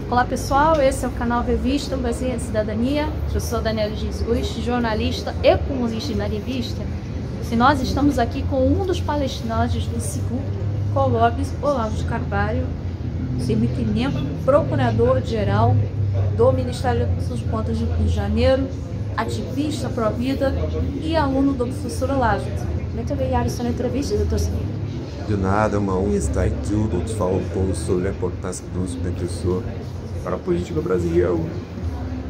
Olá pessoal, esse é o canal Revista Brasileira de Cidadania. Eu sou Daniela Jesus, jornalista e colunista na revista. E nós estamos aqui com um dos palestrantes do SIGU, Clóvis Olavo de Carvalho, subtenente procurador-geral do Ministério dos Contas de Rio de Janeiro, ativista pró-vida e aluno do professor Olavo. Muito obrigada pela entrevista, doutor Silvio. De nada, uma honra estar aqui. Todos falam um pouco sobre a importância do professor para a política brasileira.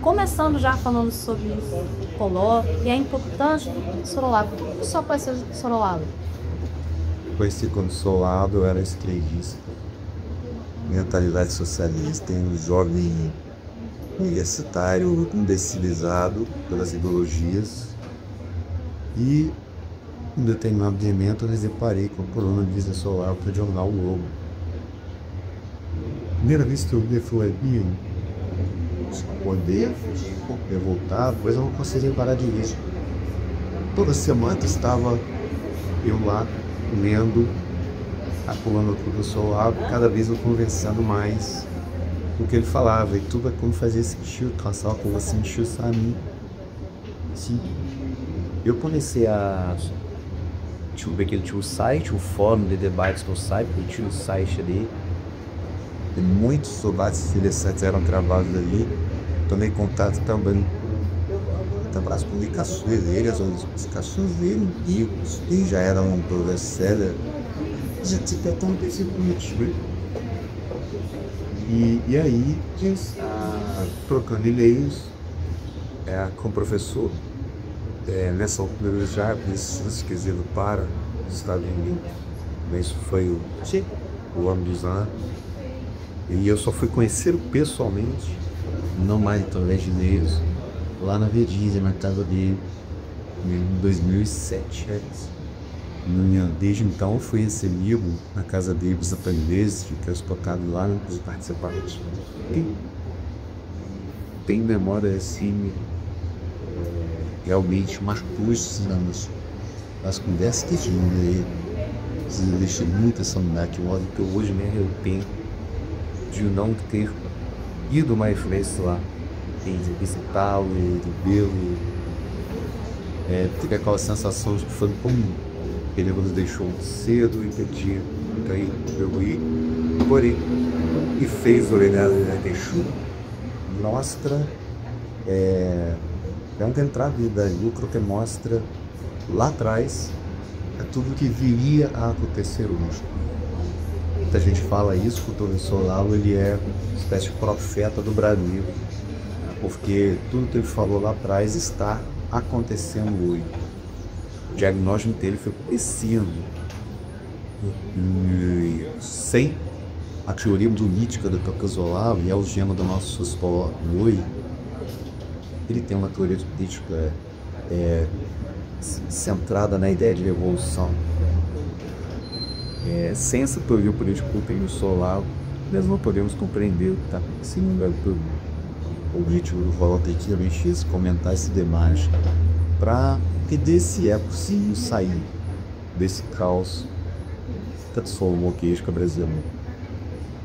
Começando já falando sobre o Collor e a importância do professor Olavo. O que o senhor conheceu do professor Olavo? Conheci quando sou lado, eu era esquerdista, mentalidade socialista, um jovem universitário, imbecilizado pelas ideologias, e em determinado momento eu me deparei com a coluna de Luiz Solar para o jornal O Globo. Primeira vez que eu vi foi acordei, revoltado, depois eu não consegui parar de ler. Toda semana estava eu lá lendo a coluna do professor Olavo, cada vez eu conversando mais do que ele falava, e tudo como fazia sentido, traçava como sentido, sabe? Sim. Eu comecei a ver que ele tinha o site, o fórum de debates do site, ele tinha o site ali. E muitos debates interessantes eram travados ali. Tomei contato também com as publicações dele, as explicações dele, e já era um best-seller. Já tinha tão desenvolvido. E aí, trocando e-mails com o professor, nessa altura já esquecido para os Estados Unidos. Isso foi o ano dos anos. E eu só fui conhecê-lo pessoalmente, não mais através de e-mails, lá na Verdinha, na casa dele, em 2007. Desde então eu fui recebido na casa dele dos aprendizes, fiquei hospedado lá nos participantes. Tem memória assim, realmente marcantes nas conversas que tive com ele. Deixei muita saudade, que eu hoje me arrependo de não ter ido mais vezes lá, de visitá-lo, de vê-lo. Tive aquela sensação de que foi como ele nos deixou cedo e pediu aí eu ir, porém, e fez o Renado deixou, mostra uma entrada de lucro que mostra lá atrás tudo que viria a acontecer hoje. Muita gente fala isso, que o professor Olavo ele é uma espécie de profeta do Brasil, porque tudo que ele falou lá atrás está acontecendo hoje. O diagnóstico dele foi conhecido. Sem a teoria política do professor Olavo e a algema do nosso escola hoje, ele tem uma teoria política centrada na ideia de revolução. Sem essa teoria política que tem o Olavo, nós não podemos compreender o que está acontecendo. O objetivo do Volta aqui é comentar esse debate para entender se é possível sair desse caos que transformou a queixa brasileira.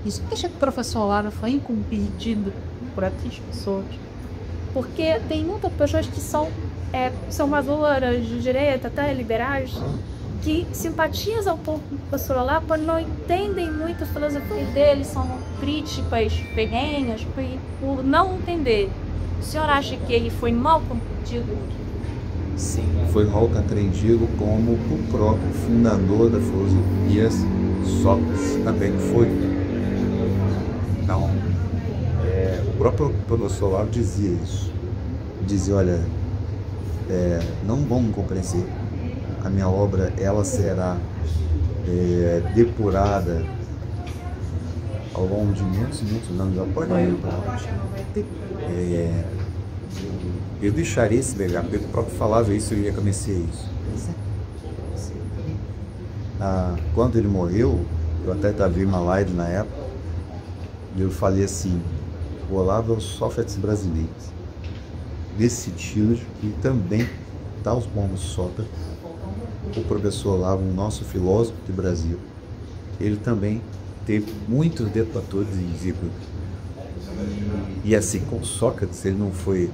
Isso deixa que o professor Olavo foi incompreendido por essas pessoas, porque tem muitas pessoas que são maduras, de direita, até liberais, que simpatizam com o professor Olavo, mas não entendem muito a filosofia dele, são críticas ferrenhas por não entender. O senhor acha que ele foi mal compreendido? Sim, foi mal compreendido como o próprio fundador da filosofia, Sócrates, também foi. Então, o próprio professor Olavo dizia isso. Dizia, olha, não vamos compreender. A minha obra ela será depurada ao longo de muitos anos após eu deixaria esse legado, porque o próprio falava isso, eu ia comecei isso. Quando ele morreu, eu até estava em uma live na época, e eu falei assim, o Olavo é o Sócrates brasileiro, nesse sentido, e também, tal como Sócrates, o professor Olavo, o nosso filósofo do Brasil, ele também teve muitos detratores e E assim, com Sócrates, ele não foi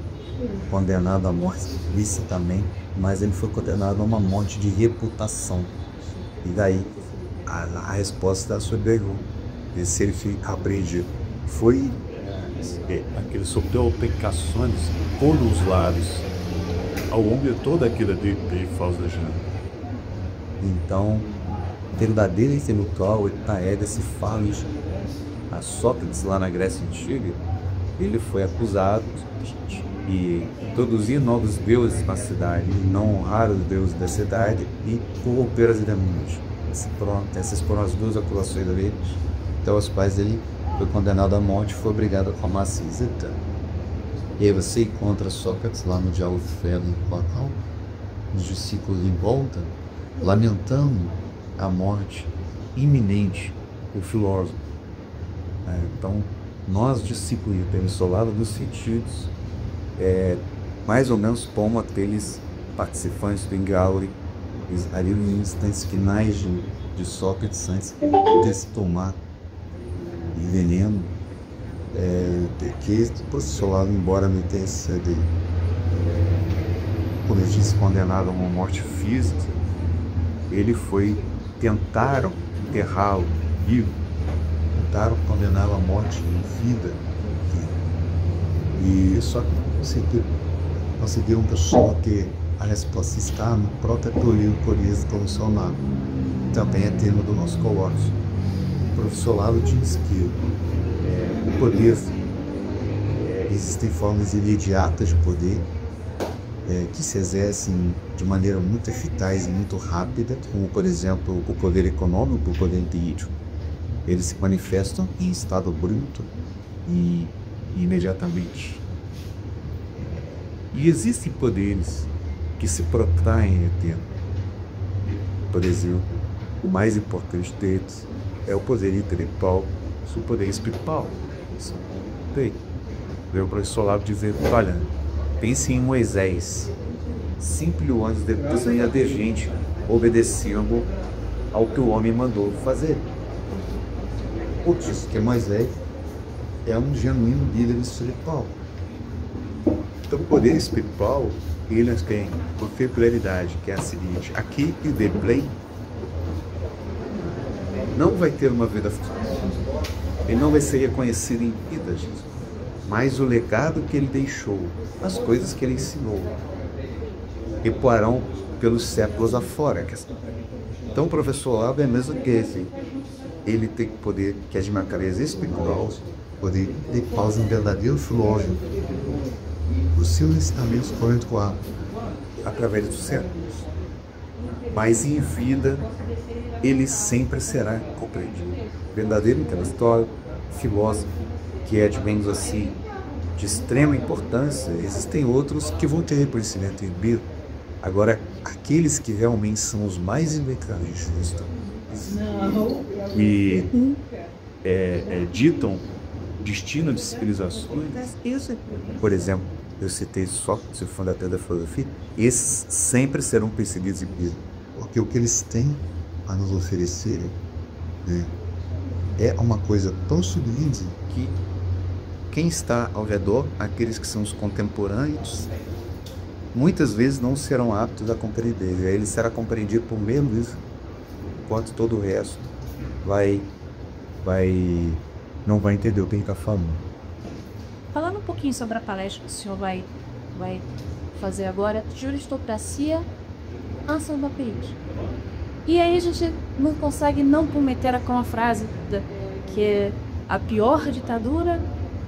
condenado à morte licitamente, mas ele foi condenado a uma morte de reputação. E daí a resposta da sua pergunta, se ele foi apreendido, foi aquele sofreu pecações por os lares, ao longo de toda aquela de falsejando. Então, verdadeiro intelectual Etaeda se fala a Sócrates lá na Grécia Antiga. Ele foi acusado de introduzir novos deuses na cidade, não honrar os deuses da cidade e corromper as demônios. Essas foram as duas acusações dele. Então, os pais dele foi condenado à morte e foi obrigado a tomar cinzeta. E aí você encontra Sócrates lá no diálogo Feno e Platão, os discípulos em volta, lamentando a morte iminente do filósofo. Então, nós, discípulos interissolados dos sentidos, mais ou menos como aqueles participantes do Engauri, ali nos instantes finais de Sócrates, antes de se tomar veneno, que, por seu lado, embora não tenha sido, como eu disse, condenado a uma morte física, ele foi, tentaram enterrá-lo vivo, tentaram condená-lo à morte em vida, e só que conseguiram que a resposta está no próprio Apolíneo Corias como seu nome. Também é tema do nosso colóquio. O professor Lalo diz que o poder, existem formas imediatas de poder que se exercem de maneira muito eficaz e muito rápida, como, por exemplo, o poder econômico, o poder político. Eles se manifestam em estado bruto e imediatamente. E existem poderes que se protraem em tempo. Por exemplo, o mais importante deles é o poder intelectual, o poder espiritual. Tem. O professor Lavo dizendo, olha, pense em Moisés. 5 anos depois ainda de gente obedecendo ao que o homem mandou fazer. Outros, que Moisés é um genuíno líder espiritual. Então, o poder espiritual, eles têm uma peculiaridade, que é a seguinte: aqui e de play não vai ter uma vida futura. Ele não vai ser reconhecido em vida, gente. Mas o legado que ele deixou, as coisas que ele ensinou, ecoarão pelos séculos afora. Então, o professor Lavo é mesmo que esse. Ele tem poder, que é de natureza espiritual, poder de pausa em verdadeiro filósofo. Os seus ensinamentos foram ecoados através dos séculos. Mas em vida, ele sempre será compreendido. Verdadeiro intelectual, filósofo, que é, digamos assim, de extrema importância. Existem outros que vão ter reconhecimento em vida. Agora, aqueles que realmente são os mais invencáveis e ditam destino de civilizações, por exemplo, eu citei Sócrates, o fundador da filosofia, esses sempre serão perseguidos em vida, porque o que eles têm a nos oferecer é uma coisa tão sublime que quem está ao redor, aqueles que são os contemporâneos, muitas vezes não serão aptos a compreender. E aí ele será compreendido por menos isso, enquanto todo o resto não vai entender o que ele está falando. Falando um pouquinho sobre a palestra que o senhor vai fazer agora, Juristocracia, Anselmo Baptista. E aí a gente não consegue não cometer aquela frase que a pior ditadura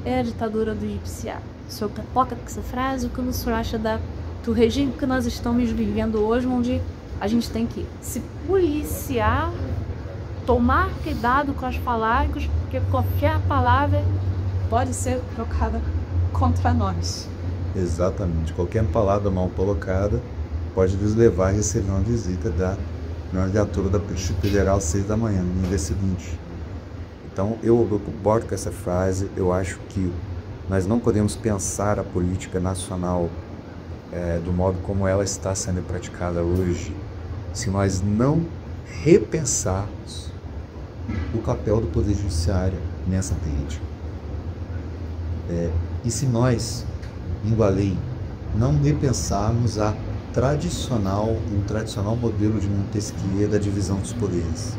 é a ditadura do judiciário. O senhor capoca com essa frase? O que o senhor acha do regime que nós estamos vivendo hoje, onde a gente tem que se policiar, tomar cuidado com as palavras, porque qualquer palavra pode ser trocada contra nós. Exatamente. Qualquer palavra mal colocada pode nos levar a receber uma visita na viatura da Polícia Federal às 6 da manhã, no dia seguinte. Então, eu concordo com essa frase. Eu acho que nós não podemos pensar a política nacional do modo como ela está sendo praticada hoje, se nós não repensarmos o papel do Poder Judiciário nessa política. E se nós, indo além, não repensarmos um tradicional modelo de Montesquieu da divisão dos poderes.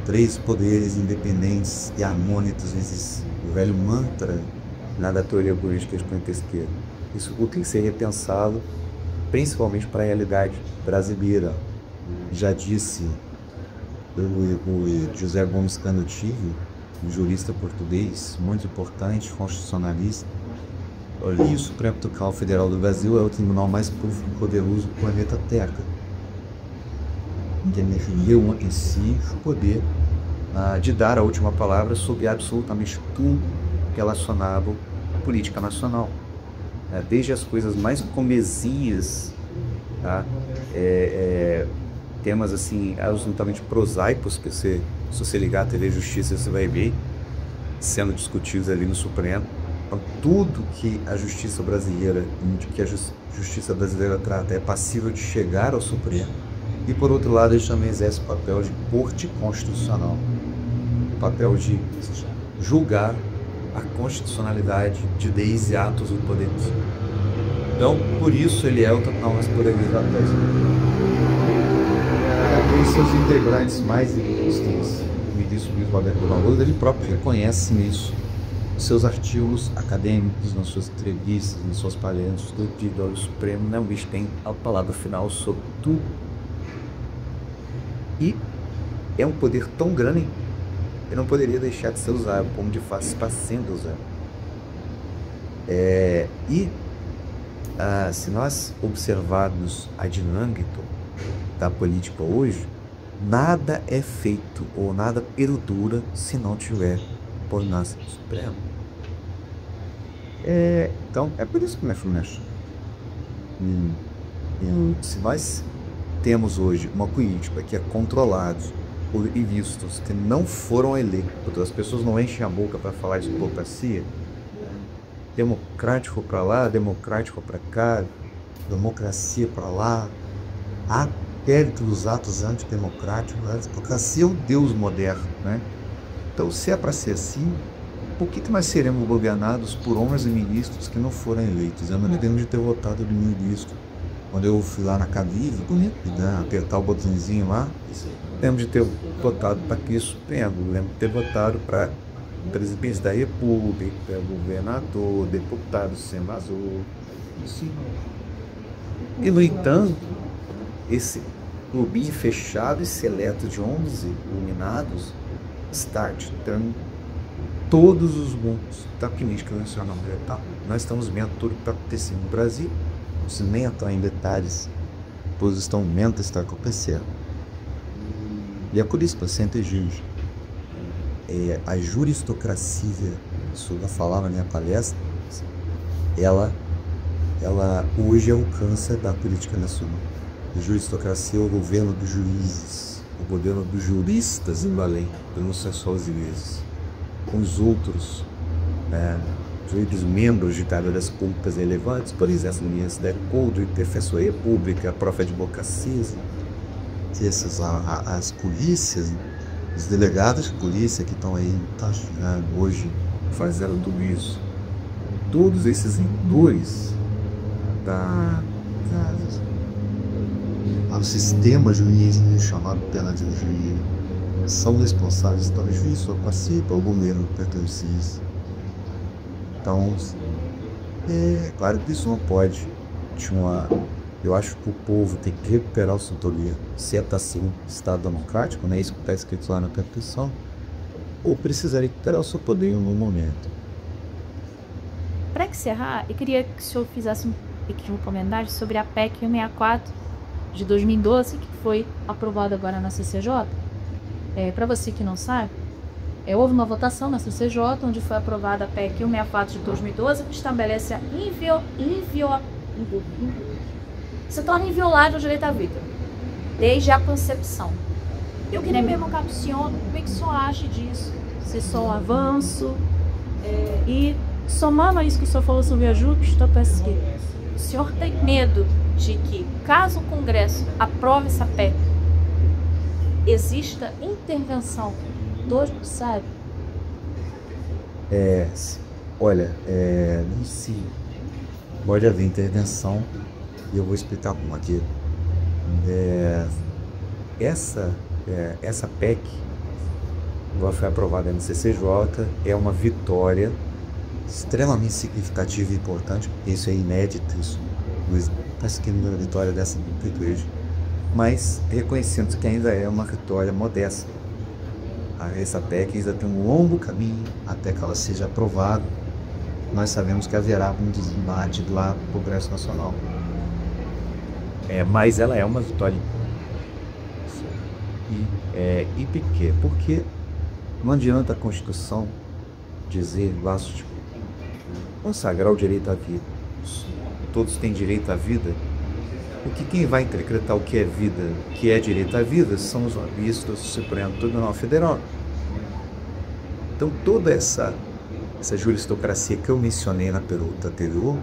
3 poderes independentes e harmônicos, vezes o velho mantra lá da teoria política de Montesquieu. Isso tem que ser repensado, principalmente para a realidade brasileira. Já disse o José Gomes Canutivo, um jurista português muito importante, constitucionalista. O Supremo Tribunal Federal do Brasil é o tribunal mais poderoso do planeta Terra. Entendeu em si o poder de dar a última palavra sobre absolutamente tudo relacionado à política nacional. Desde as coisas mais comezinhas, tá? Temas assim absolutamente prosaicos que se você ligar a TV Justiça você vai ver sendo discutidos ali no Supremo. Então, tudo que a justiça brasileira trata é passível de chegar ao Supremo. E por outro lado, ele também exerce o papel de corte constitucional, o papel de julgar a constitucionalidade de leis e atos do poder. Então, por isso ele é o tribunal mais poderoso da Terra. Os seus integrantes mais ilustres, o ministro Luiz Roberto Barroso, ele próprio reconhece isso. Nos seus artigos acadêmicos, nas suas entrevistas, nas suas palestras, do Tribunal Supremo, não tem a palavra final sobre tudo. E é um poder tão grande que não poderia deixar de ser usado, como de fato está sendo usado. Se nós observarmos a dinâmica da política hoje, nada é feito ou nada perdura se não tiver ordenança do Supremo. Então, é por isso que nós falamos. Se nós temos hoje uma política que é controlada por vistos que não foram eleitos, as pessoas não enchem a boca para falar de democracia, democrático para lá, democrático para cá, democracia para lá, há périto dos atos antidemocráticos, a democracia é o Deus moderno, né? Então, se é para ser assim, por que nós seremos governados por homens e ministros que não foram eleitos? Eu não me lembro de ter votado de ministro. Quando eu fui lá na cabine, apertar o botãozinho lá, lembro de ter votado para aqui Supremo, lembro de ter votado para presidente da República, governador, deputado, senador, assim. E, no entanto, esse clubinho fechado e seleto de 11 iluminados está ditando todos os rumos da política nacional. Nós estamos vendo tudo que está acontecendo no Brasil, se nem entrar em detalhes, pois estão vendo está acontecendo. E é por isso que eu sempre digo, a juristocracia, isso eu falava na minha palestra, ela hoje é o câncer da política nacional. A juristocracia é o governo dos juízes, o governo dos juristas em Belém, não são só os juízes, com os outros juízes membros de carreiras públicas relevantes, por exemplo, a Universidade de Código, Defensoria Pública, a própria advocacia, as polícias, os delegados de polícia que estão aí hoje fazendo tudo isso. Todos esses indutores ao sistema jurídico chamado pela juíza são responsáveis pelo juízo, só participa o governo pertence a isso. Então, claro que isso não pode. Eu acho que o povo tem que recuperar o seu autonomia. Se está assim, Estado democrático, né? Isso que está escrito lá na Constituição, ou precisaria recuperar o seu poder em algum momento. Para encerrar, eu queria que o senhor fizesse um pequeno comentário sobre a PEC 164 de 2012, que foi aprovada agora na CCJ. Para você que não sabe, houve uma votação na CCJ, onde foi aprovada a PEC 164 de 2012, que estabelece a se torna inviolável o direito à vida, desde a concepção. Eu queria perguntar para o senhor, o que o senhor acha disso? Se isso é um avanço? E somando a isso que o senhor falou sobre a justiça, o senhor tem medo de que, caso o Congresso aprove essa PEC, exista intervenção do judiciário? Olha, não se pode haver intervenção e eu vou explicar como aqui. Essa PEC, igual foi aprovada no CCJ, é uma vitória extremamente significativa e importante. Isso é inédito, isso está seguindo a vitória dessa igreja, mas reconhecendo que ainda é uma vitória modesta. Essa PEC ainda tem um longo caminho até que ela seja aprovada. Nós sabemos que haverá um debate lá no Congresso Nacional. Mas ela é uma vitória. E por quê? Porque não adianta a Constituição dizer, consagrar o direito à vida. Todos têm direito à vida. Porque quem vai interpretar o que é vida, o que é direito à vida, são os ministros do Supremo Tribunal Federal. Então toda essa juristocracia que eu mencionei na pergunta anterior,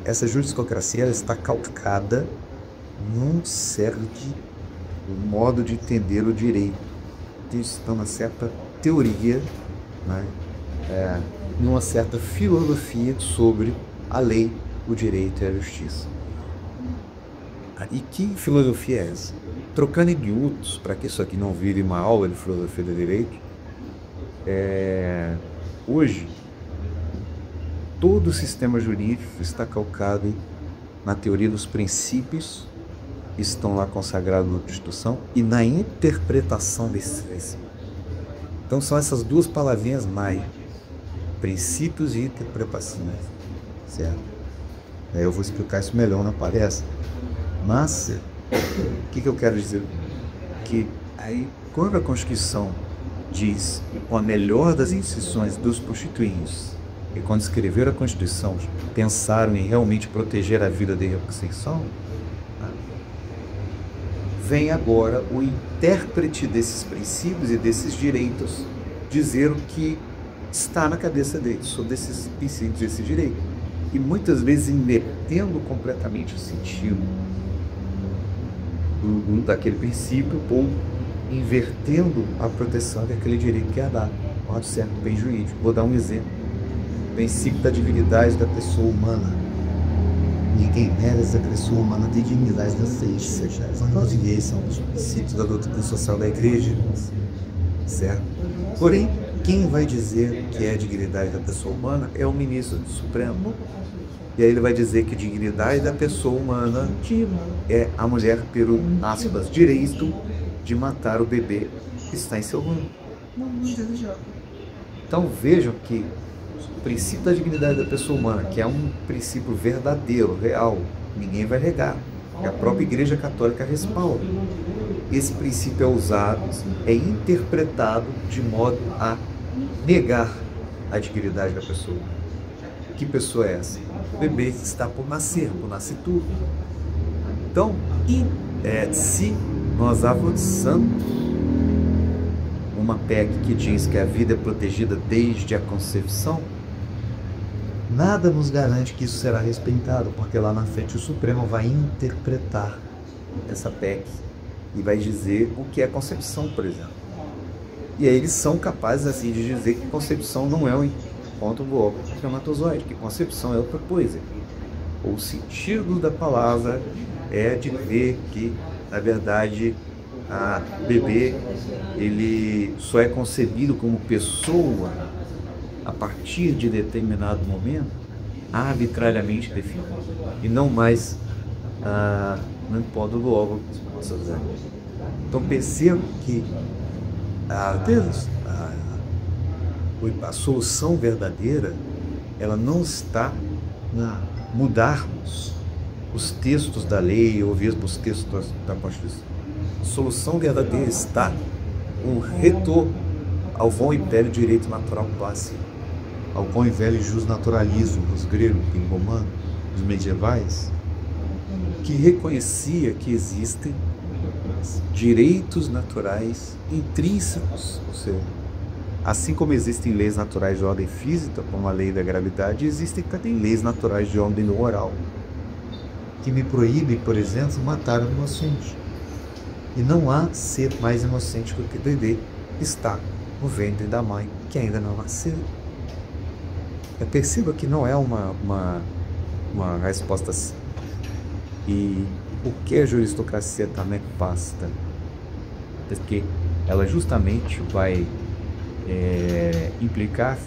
essa juristocracia ela está calcada num certo modo de entender o direito. Está uma certa teoria, né? Numa certa filosofia sobre a lei, o direito e a justiça. E que filosofia é essa? Trocando em miúdos, para que isso aqui não vire uma aula de filosofia do direito, hoje todo o sistema jurídico está calcado na teoria dos princípios que estão lá consagrados na Constituição e na interpretação desses princípios. Então são essas duas palavrinhas mais, princípios e interpretação, certo? Eu vou explicar isso melhor na palestra. Mas, o que eu quero dizer? Que aí, quando a Constituição diz a melhor das instituições dos constituintes, e quando escreveram a Constituição, pensaram em realmente proteger a vida da Constituição, vem agora o intérprete desses princípios e desses direitos dizer o que está na cabeça deles sobre esses princípios, desse direito. E muitas vezes invertendo completamente o sentido daquele princípio ou invertendo a proteção daquele direito que é dado, modo certo, bem jurídico. Vou dar um exemplo. O princípio da dignidade da pessoa humana. Ninguém merece a pessoa humana tem dignidade da ciência. São os princípios da doutrina social da igreja, certo? Porém, quem vai dizer que é a dignidade da pessoa humana é o ministro do Supremo. E aí ele vai dizer que a dignidade da pessoa humana é a mulher pelo, aspas, direito de matar o bebê que está em seu mundo. Então vejam que o princípio da dignidade da pessoa humana, que é um princípio verdadeiro, real, ninguém vai negar, a própria Igreja Católica respalda. Esse princípio é usado, é interpretado de modo a negar a dignidade da pessoa. Que pessoa é essa? O bebê que está por nascituro. Então, se nós avançamos uma PEC que diz que a vida é protegida desde a concepção, nada nos garante que isso será respeitado, porque lá na frente o Supremo vai interpretar essa PEC e vai dizer o que é concepção, por exemplo. E aí eles são capazes assim de dizer que concepção não é um ponto do óvulo espermatozoide, que concepção é outra coisa. O sentido da palavra é de ver que, na verdade, o bebê ele só é concebido como pessoa a partir de determinado momento arbitrariamente definido e não mais no ponto do óvulo espermatozoide. Então percebo que a solução verdadeira ela não está na mudarmos os textos da lei ou mesmo os textos da Constituição. A solução verdadeira está no retorno ao bom e velho direito natural clássico, ao bom e velho justnaturalismo dos gregos e romanos, dos medievais, que reconhecia que existem direitos naturais intrínsecos, ou seja, assim como existem leis naturais de ordem física, como a lei da gravidade, existem também leis naturais de ordem moral, que me proíbem, por exemplo, matar um inocente. E não há ser mais inocente do que o bebê que está no ventre da mãe, que ainda não nasceu. Perceba que não é uma resposta simples. E o que a juristocracia está nefasta? Porque ela justamente vai implicar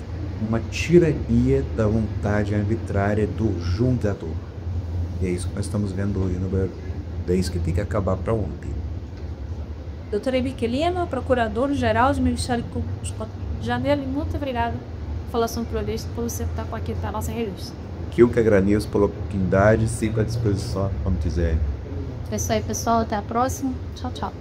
uma tirania da vontade arbitrária do julgador. E é isso que nós estamos vendo hoje no Brasil. É isso que tem que acabar para ontem. Doutor Michelino, Procurador-Geral do Ministério Público de Janeiro, muito obrigado pela sua entrevista, por você estar aqui na nossa revista. Que eu que agradeço pela oportunidade, sempre à disposição quando quiser. É isso aí, pessoal. Até a próxima. Tchau, tchau.